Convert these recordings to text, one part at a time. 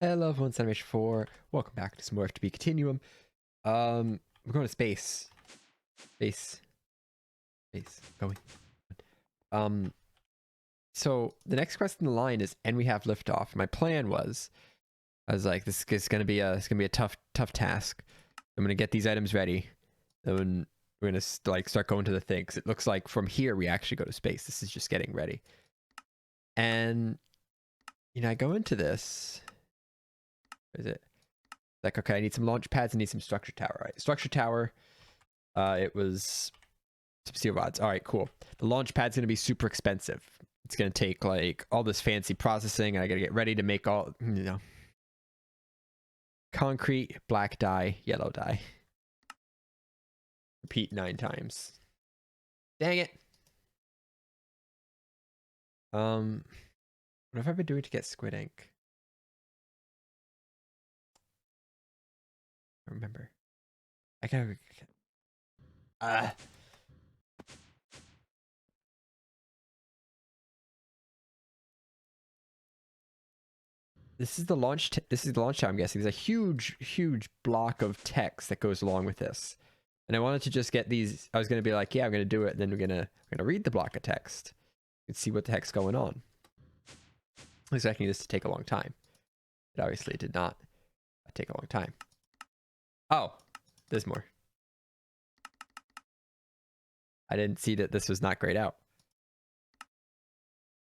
Hello everyone, Animation 4. Welcome back to some more FTB Continuum. We're going to space. Space. Going. So the next quest in the line is, and we have liftoff. My plan was, I was like, this is gonna be a tough task. I'm gonna get these items ready, then we're gonna start going to the thing. 'Cause it looks like from here we actually go to space. This is just getting ready. And I go into this. What is it? Like, okay, I need some launch pads, I need some structure tower. All right, structure tower, it was some steel rods. All right, cool. The launch pad's gonna be super expensive. It's gonna take like all this fancy processing, and I gotta get ready to make all, concrete, black dye, yellow dye. Repeat 9 times. Dang it. What have I been doing to get squid ink? I remember. I gotta. This is the launch. This is the launch time. I'm guessing there's a huge block of text that goes along with this, and I wanted to just get these. I was gonna be like, yeah, I'm gonna do it. And then we're gonna read the block of text and see what the heck's going on. I was expecting this to take a long time. It obviously did not take a long time. Oh, there's more. I didn't see that this was not grayed out.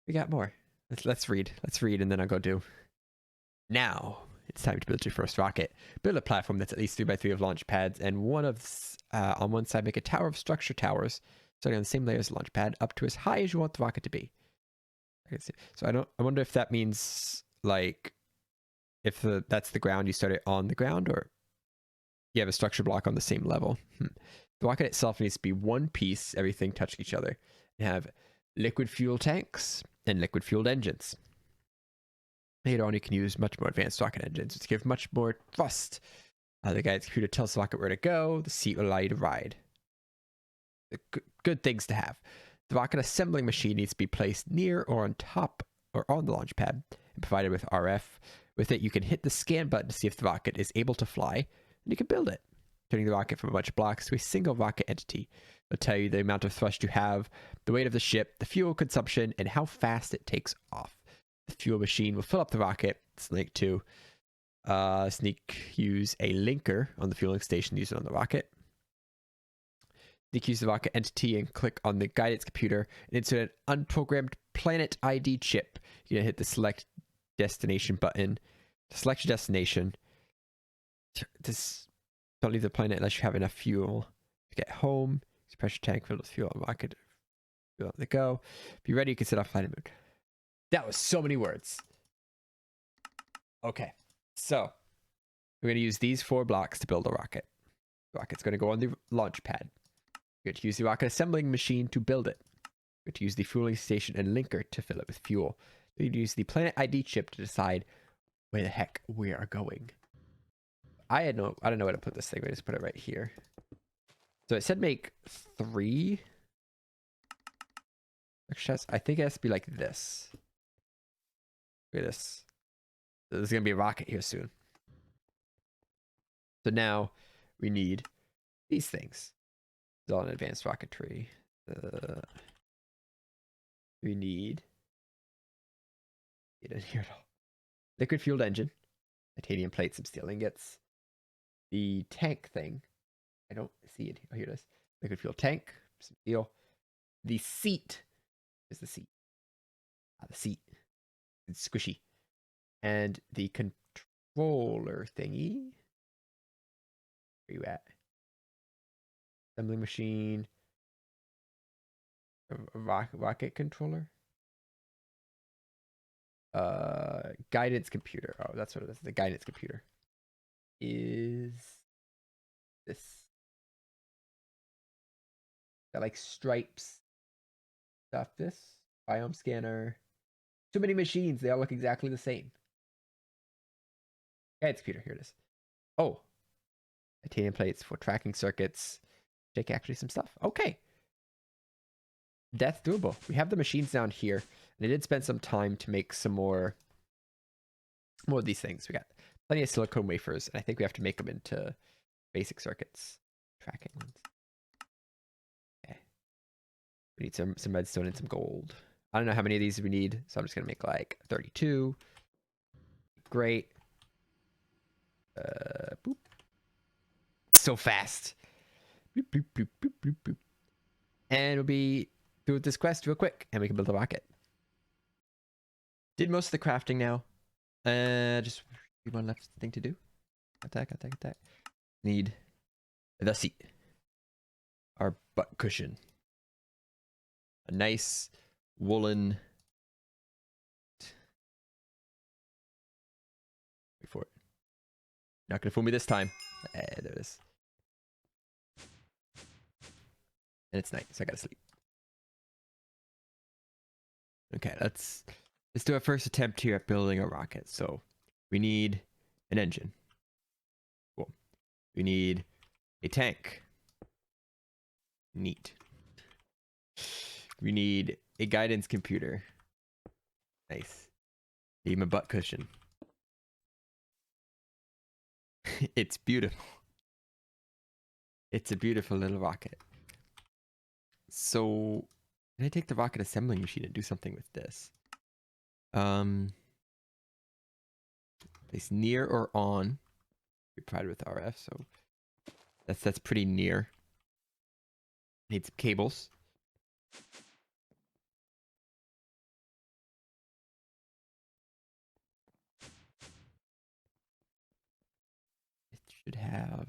We got more. Let's read. Let's read, and then I'll go do. Now it's time to build your first rocket. Build a platform that's at least 3x3 of launch pads, and on one side make a tower of structure towers, starting on the same layer as the launch pad, up to as high as you want the rocket to be. So I wonder if that means like if that's the ground, you start it on the ground, or you have a structure block on the same level. The rocket itself needs to be one piece, everything touch each other, and have liquid fuel tanks and liquid fueled engines. Later on, you can use much more advanced rocket engines to give much more thrust. The guidance computer tells the rocket where to go. The seat will allow you to ride. Good things to have. The rocket assembling machine needs to be placed near or on top or on the launch pad and provided with RF. With it, you can hit the scan button to see if the rocket is able to fly, and you can build it. Turning the rocket from a bunch of blocks to a single rocket entity. It'll tell you the amount of thrust you have, the weight of the ship, the fuel consumption, and how fast it takes off. The fuel machine will fill up the rocket. Use a linker on the fueling station, use it on the rocket. Use the rocket entity and click on the guidance computer and insert an unprogrammed planet ID chip. You're gonna hit the select destination button to select your destination. Don't leave the planet unless you have enough fuel to get home. Use a pressure tank, fill with fuel on rocket. Fuel on the go. Be ready, you can set off flight mode. That was so many words. Okay, so we're going to use these 4 blocks to build a rocket. The rocket's going to go on the launch pad. We're going to use the rocket assembling machine to build it. We're going to use the fueling station and linker to fill it with fuel. We're going to use the planet ID chip to decide where the heck we are going. I don't know where to put this thing. We just put it right here. So it said make 3. I think it has to be like this. Look at this. There's going to be a rocket here soon. So now we need these things. It's all an advanced rocketry. We need it in here at all. Liquid fueled engine, titanium plates, some steel ingots. The tank thing, I don't see it. Oh, here it is. Liquid fuel tank, some steel. The seat is the seat. The seat. It's squishy. And the controller thingy. Where you at? Assembly machine. A rocket controller. Guidance computer. Oh, that's what it is. The guidance computer is this. Got like stripes. Stuff. This biome scanner. Too many machines. They all look exactly the same. Guidance computer. Here it is. Oh, titanium plates for tracking circuits. Check actually some stuff. Okay. Death doable. We have the machines down here. And I did spend some time to make some more more of these things. We got plenty of silicone wafers, and I think we have to make them into basic circuits. Tracking ones. Okay. We need some redstone and some gold. I don't know how many of these we need, so I'm just gonna make like 32. Great. Boop. So fast. Boop, boop, boop, boop, boop, boop. And we'll be through this quest real quick, and we can build a rocket. Did most of the crafting now. Just one left thing to do. Got that. Need the seat. Our butt cushion. A nice woolen. Wait for it. Not gonna fool me this time. There it is. And it's night, so I gotta sleep. Okay, let's do our first attempt here at building a rocket. So we need an engine. Cool. We need a tank. Neat. We need a guidance computer. Nice. Need my butt cushion. It's beautiful. It's a beautiful little rocket. So can I take the rocket assembling machine and do something with this? Place near or on. Be provided with RF, so that's pretty near. Need some cables. It should have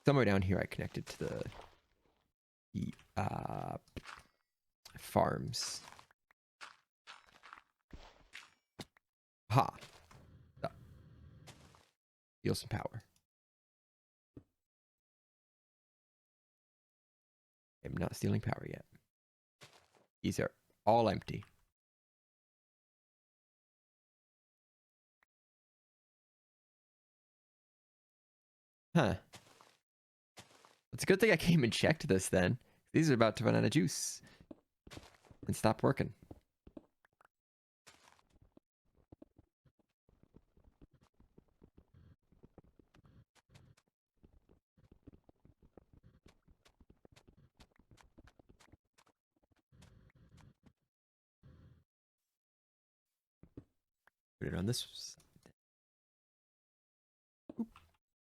somewhere down here. I connected to the farms. Ha! Steal some power. I'm not stealing power yet. These are all empty. Huh. It's a good thing I came and checked this then. These are about to run out of juice and stop working. Put it on this.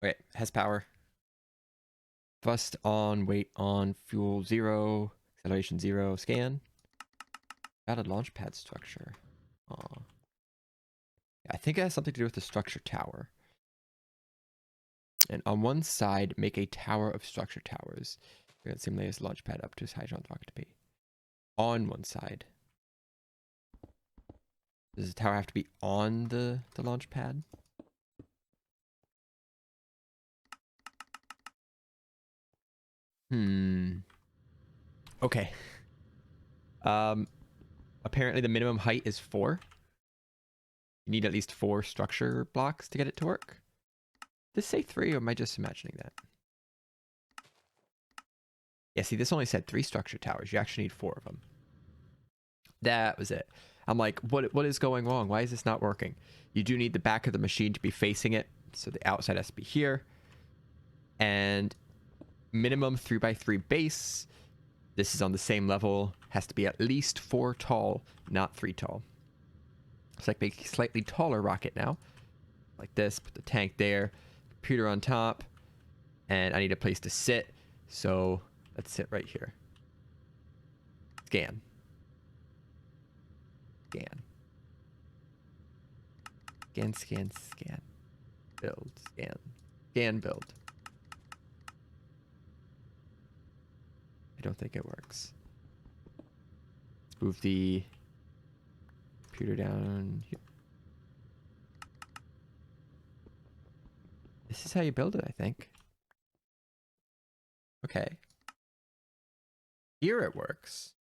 Okay, has power. Thrust on, weight on, fuel 0, acceleration 0, scan. Added launch pad structure. Aw. I think it has something to do with the structure tower. And on one side, make a tower of structure towers. We're going to simulate this launch pad up to as high as you want the rocket to be. On one side. Does the tower have to be on the launch pad? Okay. Apparently the minimum height is 4. You need at least 4 structure blocks to get it to work. Does this say 3, or am I just imagining that? Yeah, see, this only said 3 structure towers. You actually need 4 of them. That was it. I'm like, what is going wrong? Why is this not working? You do need the back of the machine to be facing it. So the outside has to be here. And minimum 3x3 base. This is on the same level. Has to be at least 4 tall, not 3 tall. It's like make a slightly taller rocket now. Like this, put the tank there, computer on top, and I need a place to sit. So let's sit right here. Scan. Scan. Scan, scan, scan. Build, scan. Scan, build. I don't think it works. Let's move the computer down here. This is how you build it, I think. Okay. Here it works.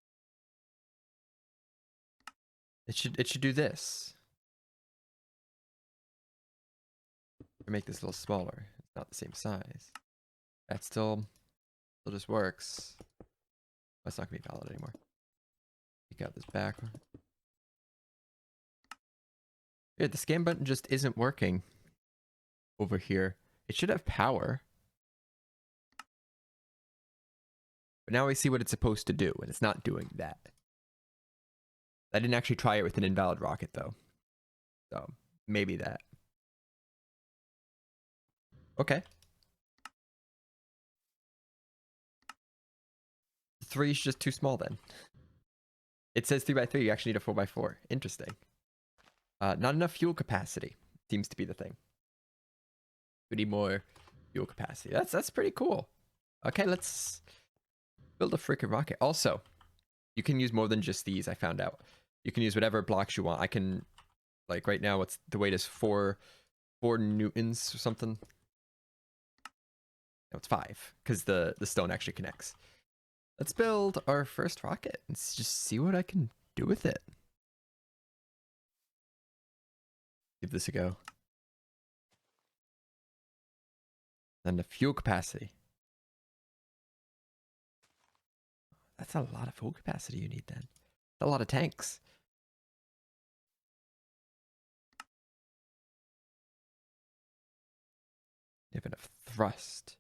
It should do this. Make this a little smaller. It's not the same size. That still just works. That's not gonna be valid anymore. Take out this back. Here, the scan button just isn't working over here. It should have power. But now I see what it's supposed to do, and it's not doing that. I didn't actually try it with an invalid rocket, though. So, maybe that. Okay. 3 is just too small, then. It says 3x3, you actually need a 4x4. Interesting. Not enough fuel capacity seems to be the thing. We need more fuel capacity. That's pretty cool. Okay, let's build a freaking rocket. Also, you can use more than just these, I found out. You can use whatever blocks you want. I can, like right now, what's the weight is 4 newtons or something. No, it's 5, because the stone actually connects. Let's build our first rocket and just see what I can do with it. Give this a go. And the fuel capacity. That's a lot of fuel capacity you need then. That's a lot of tanks. You have enough thrust.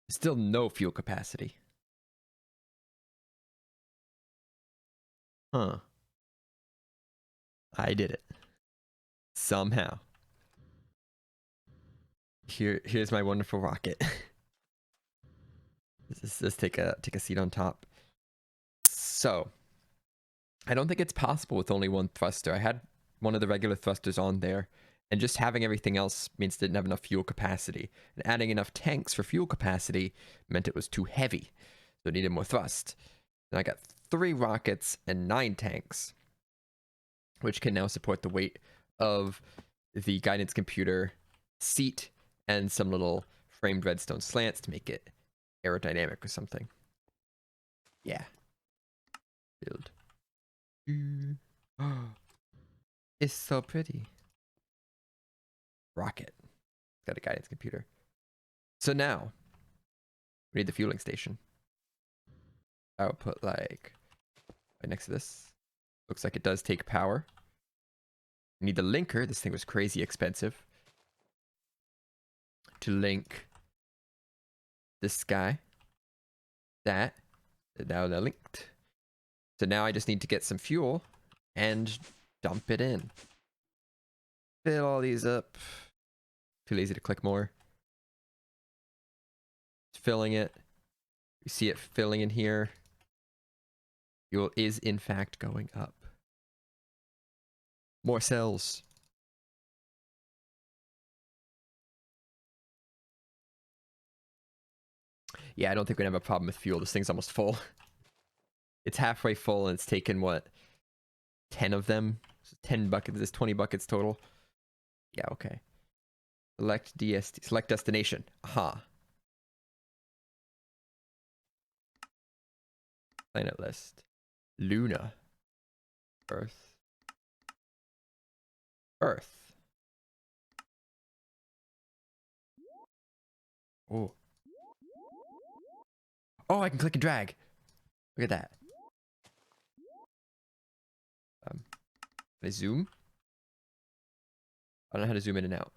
Still no fuel capacity. Huh. I did it. Somehow. Here's my wonderful rocket. Let's take a seat on top. So, I don't think it's possible with only one thruster. I had one of the regular thrusters on there, and just having everything else means it didn't have enough fuel capacity. And adding enough tanks for fuel capacity meant it was too heavy, so it needed more thrust. And I got 3 rockets and 9 tanks, which can now support the weight of the guidance computer seat and some little framed redstone slants to make it aerodynamic or something. Yeah. Build. It's so pretty. Rocket. Got a guidance computer. So now, we need the fueling station. I will put like right next to this. Looks like it does take power. We need the linker. This thing was crazy expensive. To link this guy. That. Now they're linked. So now I just need to get some fuel and dump it in. Fill all these up. Too lazy to click more. It's filling it. You see it filling in here. Fuel is in fact going up. More cells. Yeah, I don't think we're gonna have a problem with fuel. This thing's almost full. It's halfway full and it's taken what? 10 of them? 10 buckets. There's 20 buckets total. Yeah, okay. Select DST. Select destination. Aha. Planet list. Luna. Earth. Earth. Oh. Oh, I can click and drag. Look at that. Can I zoom? I don't know how to zoom in and out.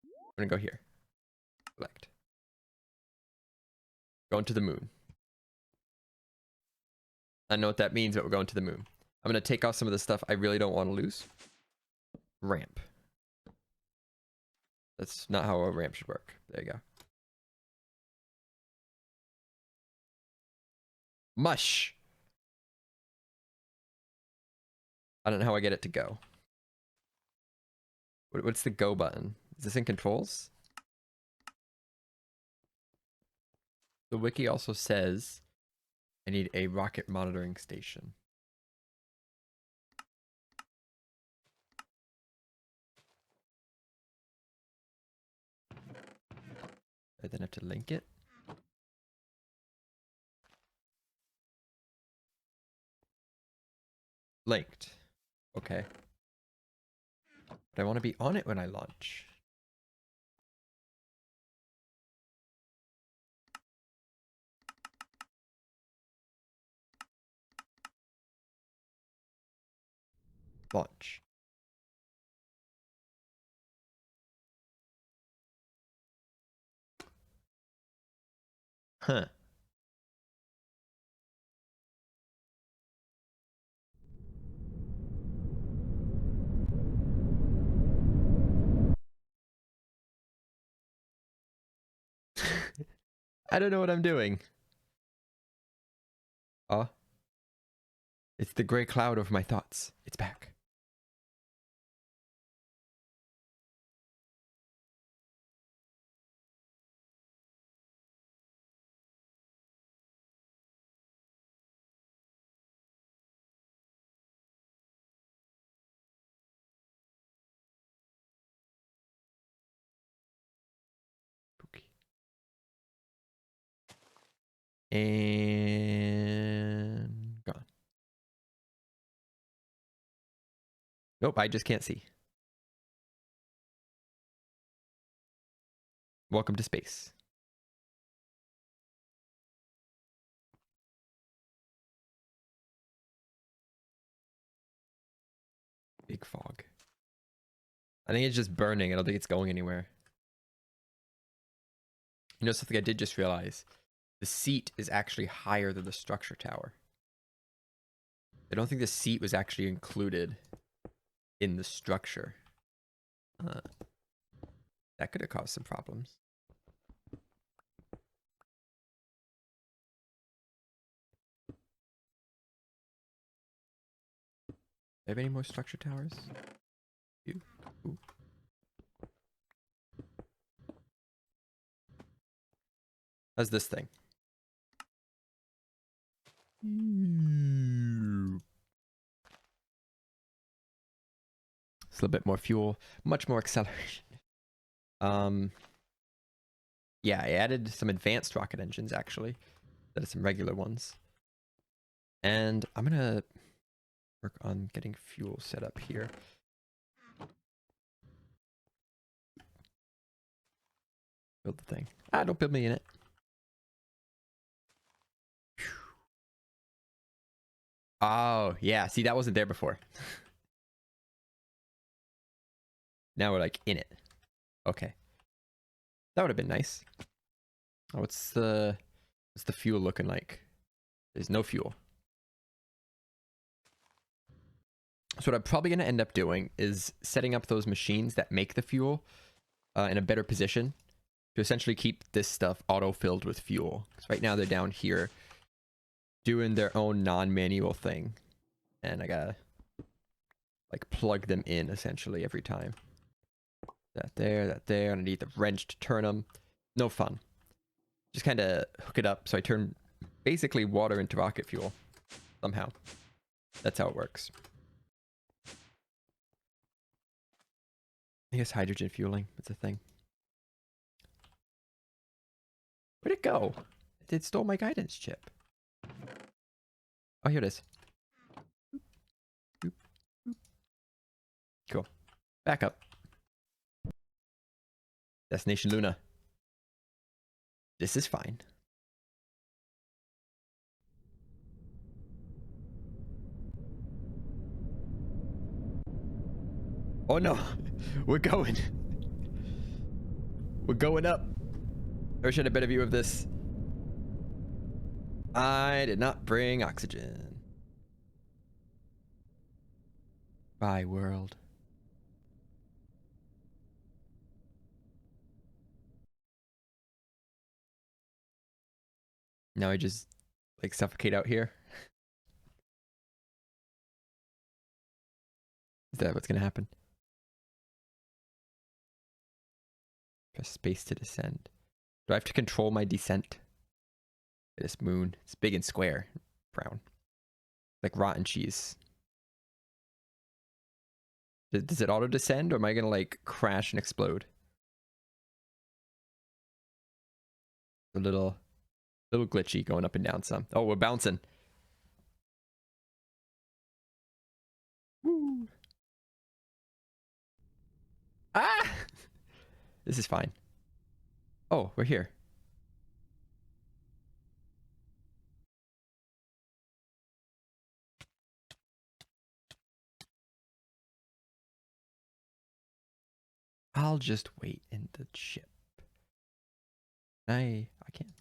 I'm gonna go here. Select. Going to the moon. I know what that means, but we're going to the moon. I'm gonna take off some of the stuff I really don't want to lose. Ramp. That's not how a ramp should work. There you go. Mush. I don't know how I get it to go. What's the go button? Is this in controls? The wiki also says I need a rocket monitoring station. I then have to link it. Linked. Okay. But I want to be on it when I launch. launch. Huh. I don't know what I'm doing. Oh. It's the gray cloud over my thoughts. It's back. Spooky. And gone. Nope, I just can't see. Welcome to space. Big fog. I think it's just burning. I don't think it's going anywhere. You know something I did just realize? The seat is actually higher than the structure tower. I don't think the seat was actually included in the structure. That could have caused some problems. Do I have any more structure towers? Ooh. How's this thing? It's a little bit more fuel, much more acceleration. Yeah, I added some advanced rocket engines actually. That are some regular ones. And I'm gonna work on getting fuel set up here. Build the thing. Ah, don't build me in it. Oh, yeah. See, that wasn't there before. Now we're like in it. Okay. That would have been nice. Oh, what's the fuel looking like? There's no fuel. So what I'm probably going to end up doing is setting up those machines that make the fuel in a better position to essentially keep this stuff auto-filled with fuel. Because right now they're down here doing their own non-manual thing. And I gotta like plug them in essentially every time. That there, and I need the wrench to turn them. No fun. Just kind of hook it up so I turn basically water into rocket fuel somehow. That's how it works. I guess hydrogen fueling is a thing. Where'd it go? It stole my guidance chip. Oh, here it is. Cool. Back up. Destination Luna. This is fine. Oh no, we're going. We're going up. I should have a better view of this. I did not bring oxygen. Bye, world. Now I just like suffocate out here. Is that what's gonna happen? Press space to descend. Do I have to control my descent? This moon. It's big and square. Brown. Like rotten cheese. Does it auto descend or am I gonna like crash and explode? A little glitchy going up and down some. Oh, we're bouncing. Woo. Ah! This is fine. Oh, we're here. I'll just wait in the ship. I can.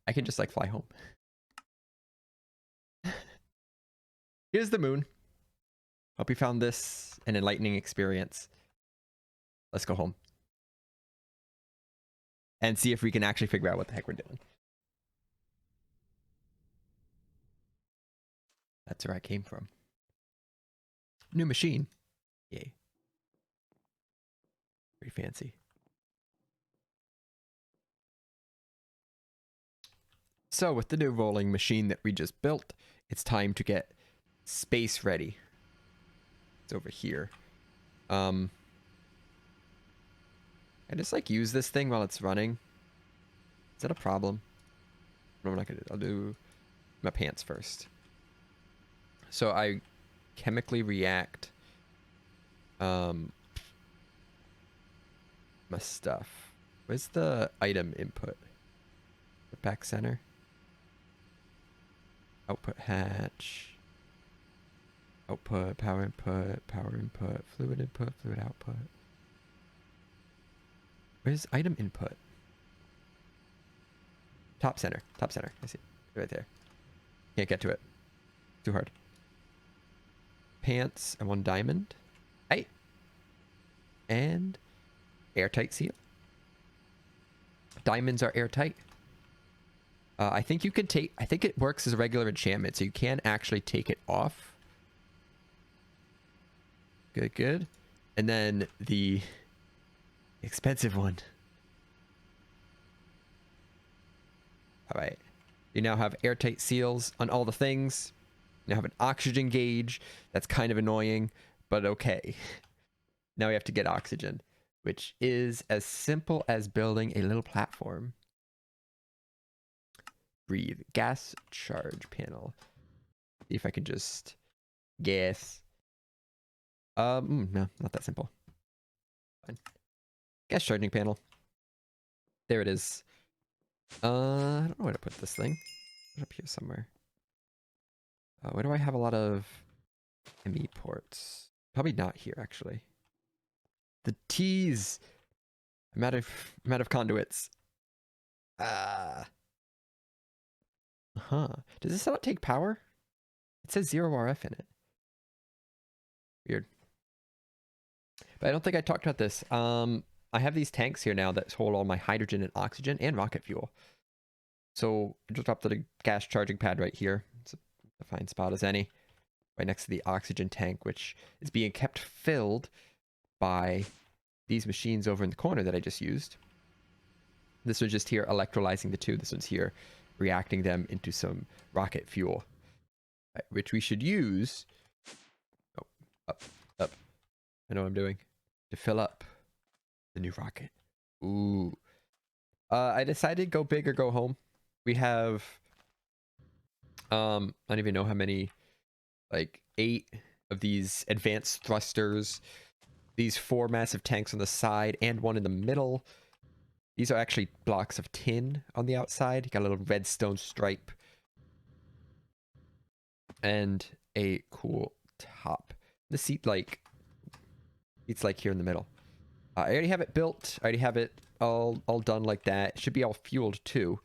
I can just like fly home. Here's the moon. Hope you found this an enlightening experience. Let's go home. And see if we can actually figure out what the heck we're doing. That's where I came from. New machine. Yay. Very fancy. So with the new rolling machine that we just built, it's time to get space ready. It's over here. I just like use this thing while it's running. Is that a problem? No, I'm not gonna do. I'll do my pants first. So I chemically react my stuff. Where's the item input? The back center. Output hatch. Output, power input, fluid output. Where's item input? Top center. I see it right there. Can't get to it. Too hard. Pants and 1 diamond. Hey. And airtight seal. Diamonds are airtight. I think you can take... I think it works as a regular enchantment, so you can actually take it off. Good. And then the expensive one. Alright. You now have airtight seals on all the things. You now have an oxygen gauge. That's kind of annoying, but okay. Now we have to get oxygen, which is as simple as building a little platform. Breathe. Gas charge panel. See if I can just gas. No, not that simple. Fine. Gas charging panel. There it is. I don't know where to put this thing. Put it up here somewhere. Where do I have a lot of ME ports? Probably not here, actually. The T's. I'm out of conduits. Does this not take power? It says 0 RF in it. Weird. But I don't think I talked about this. I have these tanks here now that hold all my hydrogen and oxygen and rocket fuel. So I just dropped the gas charging pad right here. It's a fine spot as any. Right next to the oxygen tank, which is being kept filled by these machines over in the corner that I just used. This one's just here electrolyzing the two. This one's here reacting them into some rocket fuel, which we should use. Oh, up. I know what I'm doing. To fill up the new rocket. Ooh. I decided go big or go home. We have, I don't even know how many, like 8 of these advanced thrusters, these 4 massive tanks on the side and 1 in the middle. These are actually blocks of tin on the outside. Got a little redstone stripe. And a cool top. The seat it's like here in the middle. I already have it built. I already have it all done like that. It should be all fueled too.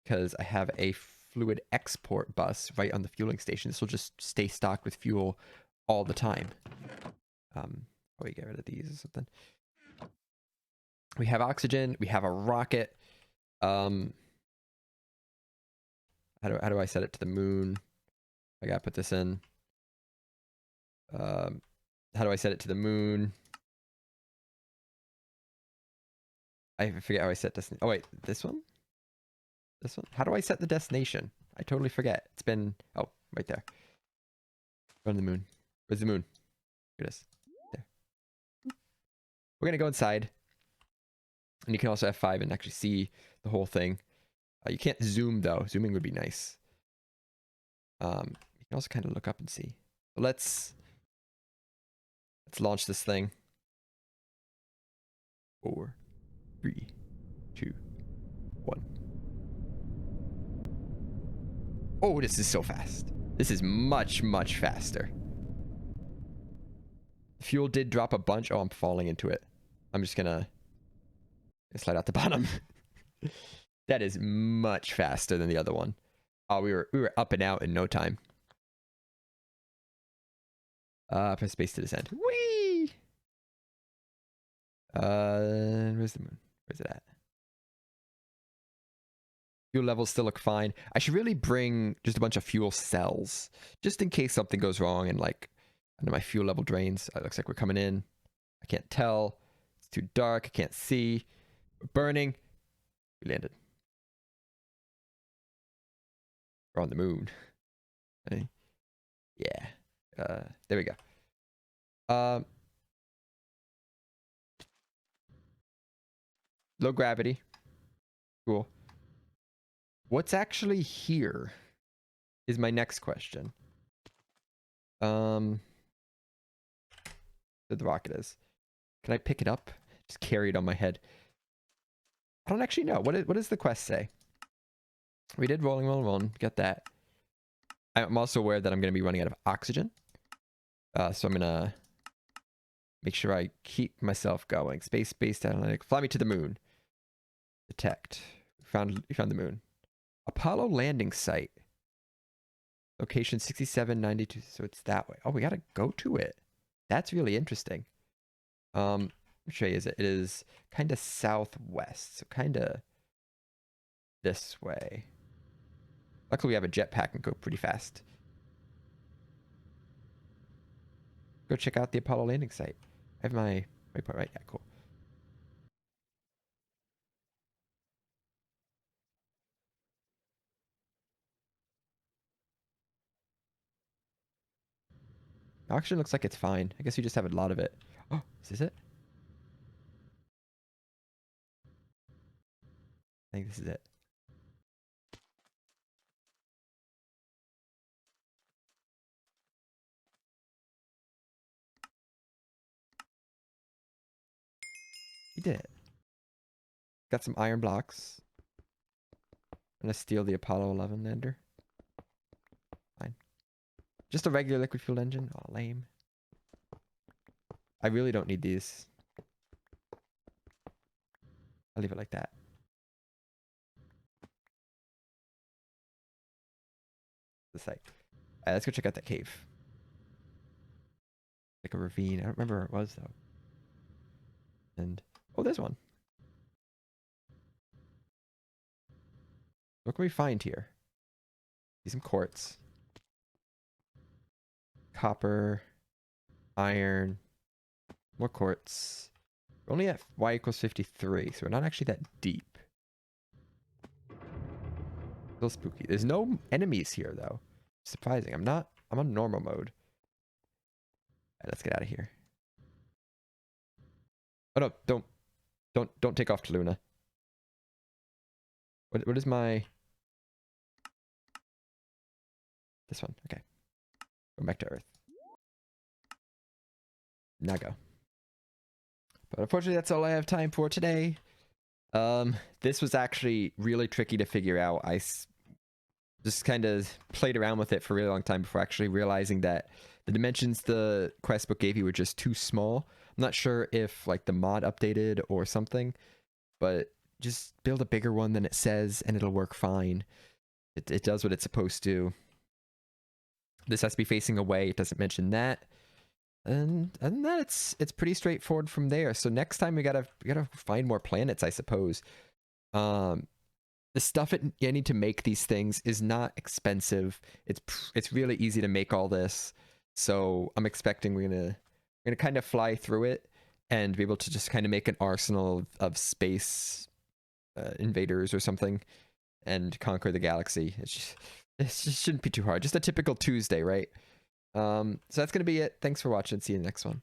Because I have a fluid export bus right on the fueling station. This will just stay stocked with fuel all the time. We get rid of these or something. We have oxygen. We have a rocket. How do I set it to the moon? I gotta put this in. How do I set it to the moon? I forget how I set destination. Oh wait, this one? This one? How do I set the destination? I totally forget. It's been... Oh, right there. Go on the moon. Where's the moon? Here it is. There. We're gonna go inside. And you can also F5 and actually see the whole thing. You can't zoom though. Zooming would be nice. You can also kind of look up and see. So let's launch this thing. 4, 3, 2, 1. Oh, this is so fast. This is much, much faster. Fuel did drop a bunch. Oh, I'm falling into it. I'm just gonna slide out the bottom. That is much faster than the other one. Oh, we were up and out in no time. Press space to descend. Whee! Where's the moon? Where's it at? Fuel levels still look fine. I should really bring just a bunch of fuel cells, just in case something goes wrong and like, I know my fuel level drains. It looks like we're coming in. I can't tell. It's too dark. I can't see. We're burning. We landed. We're on the moon. Okay. Yeah. There we go. Low gravity. Cool. What's actually here is my next question. The rocket is. Can I pick it up? Just carry it on my head. I don't actually know. What does the quest say? We did rolling. Get that. I'm also aware that I'm going to be running out of oxygen. So I'm going to make sure I keep myself going. Space-based analytic. Fly me to the moon. Detect. We found the moon. Apollo landing site. Location 6792. So it's that way. Oh, we got to go to it. That's really interesting. Which way is it? It is kind of southwest. So kind of this way. Luckily, we have a jetpack and go pretty fast. Go check out the Apollo landing site. I have my waypoint right. Yeah, cool. Oxygen looks like it's fine. I guess you just have a lot of it. Oh, is this it? I think this is it. You did it. Got some iron blocks. I'm gonna steal the Apollo 11 lander. Fine. Just a regular liquid fueled engine. Oh, lame. I really don't need these. I'll leave it like that. The site. Alright, let's go check out that cave. Like a ravine. I don't remember where it was though. And oh, there's one. What can we find here? See some quartz. Copper. Iron. More quartz. We're only at y equals 53, so we're not actually that deep. Still spooky. There's no enemies here though. Surprising. I'm on normal mode. Alright, let's get out of here. Oh no, don't take off to Luna. What is my... This one, okay. Go back to Earth. Now go. But unfortunately, that's all I have time for today. This was actually really tricky to figure out. I just kind of played around with it for a really long time before actually realizing that the dimensions the quest book gave you were just too small. I'm not sure if like the mod updated or something, but just build a bigger one than it says and it'll work fine. It does what it's supposed to. This has to be facing away. It doesn't mention that. And other than that, it's pretty straightforward from there. So next time we gotta find more planets, I suppose. The stuff you need to make these things is not expensive. It's really easy to make all this. So I'm expecting we're gonna kind of fly through it and be able to just kind of make an arsenal of space invaders or something and conquer the galaxy. It just shouldn't be too hard. Just a typical Tuesday, right? So that's gonna be it. Thanks for watching. See you in the next one.